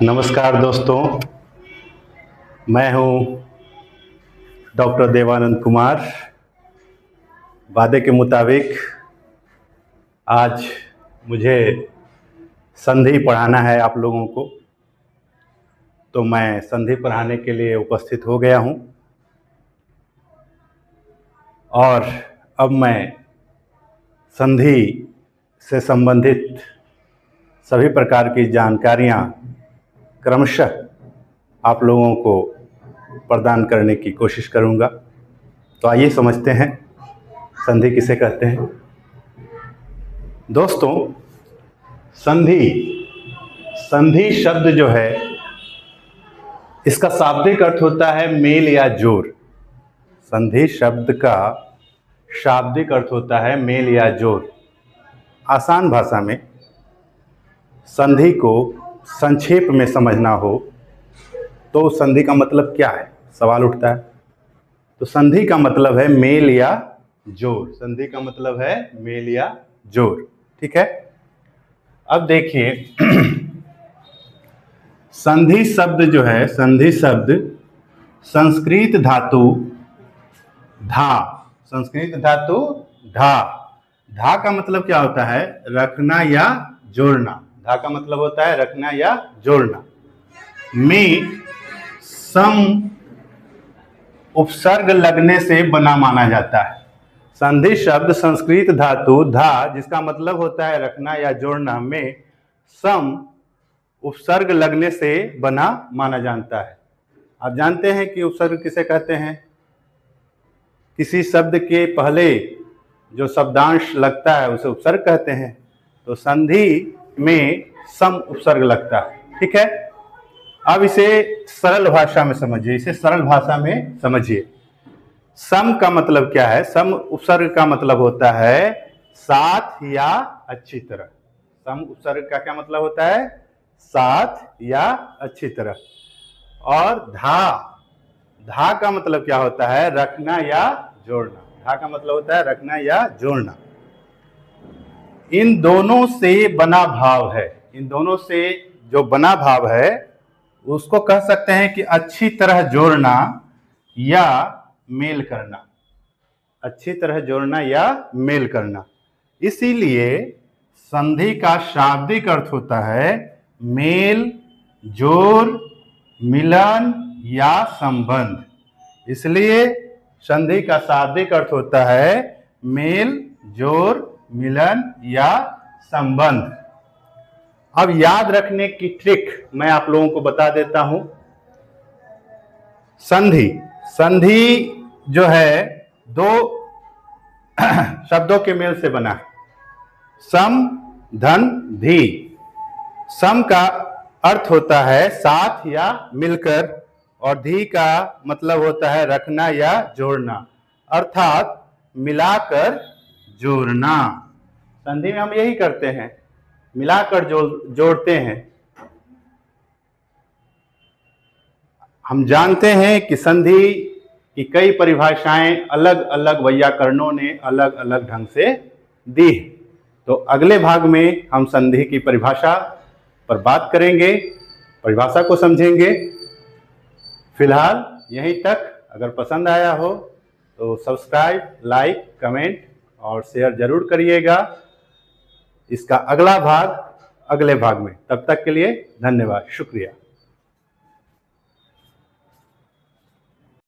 नमस्कार दोस्तों, मैं हूं डॉक्टर देवानंद कुमार। वादे के मुताबिक आज मुझे संधि पढ़ाना है आप लोगों को, तो मैं संधि पढ़ाने के लिए उपस्थित हो गया हूं। और अब मैं संधि से संबंधित सभी प्रकार की जानकारियां क्रमशः आप लोगों को प्रदान करने की कोशिश करूंगा। तो आइए समझते हैं संधि किसे कहते हैं। दोस्तों, संधि शब्द जो है, इसका शाब्दिक अर्थ होता है मेल या जोड़। संधि शब्द का शाब्दिक अर्थ होता है मेल या जोड़। आसान भाषा में संधि को संक्षेप में समझना हो तो संधि का मतलब क्या है, सवाल उठता है। तो संधि का मतलब है मेल या जोड़। संधि का मतलब है मेल या जोड़, ठीक है। अब देखिए संधि शब्द जो है, संधि शब्द संस्कृत धातु धा, संस्कृत धातु धा। धा का मतलब क्या होता है? रखना या जोड़ना। धा का मतलब होता है रखना या जोड़ना। में सम उपसर्ग लगने से बना माना जाता है। संधि शब्द संस्कृत धातु धा, जिसका मतलब होता है रखना या जोड़ना, में सम उपसर्ग लगने से बना माना जाता है। आप जानते हैं कि उपसर्ग किसे कहते हैं? किसी शब्द के पहले जो शब्दांश लगता है उसे उपसर्ग कहते हैं। तो संधि में सम उपसर्ग लगता है, ठीक है। अब इसे सरल भाषा में समझिए, इसे सरल भाषा में समझिए। सम का मतलब क्या है? सम उपसर्ग का मतलब होता है साथ या अच्छी तरह। सम उपसर्ग का क्या मतलब होता है? साथ या अच्छी तरह। और धा का मतलब क्या होता है? रखना या जोड़ना। धा का मतलब होता है रखना या जोड़ना। इन दोनों से बना भाव है, इन दोनों से जो बना भाव है उसको कह सकते हैं कि अच्छी तरह जोड़ना या मेल करना। अच्छी तरह जोड़ना या मेल करना। इसीलिए संधि का शाब्दिक अर्थ होता है मेल, जोड़, मिलन या संबंध। इसलिए संधि का शाब्दिक अर्थ होता है मेल, जोड़, मिलन या संबंध। अब याद रखने की ट्रिक मैं आप लोगों को बता देता हूं। संधि जो है दो शब्दों के मेल से बना है, सम धन धी। सम का अर्थ होता है साथ या मिलकर, और धी का मतलब होता है रखना या जोड़ना, अर्थात मिलाकर जोड़ना। संधि में हम यही करते हैं, मिलाकर जोड़ते हैं। हम जानते हैं कि संधि की कई परिभाषाएं अलग अलग वैयाकरणों ने अलग अलग ढंग से दी है। तो अगले भाग में हम संधि की परिभाषा पर बात करेंगे, परिभाषा को समझेंगे। फिलहाल यहीं तक। अगर पसंद आया हो तो सब्सक्राइब, लाइक, कमेंट और शेयर जरूर करिएगा। इसका अगला भाग अगले भाग में। तब तक के लिए धन्यवाद, शुक्रिया।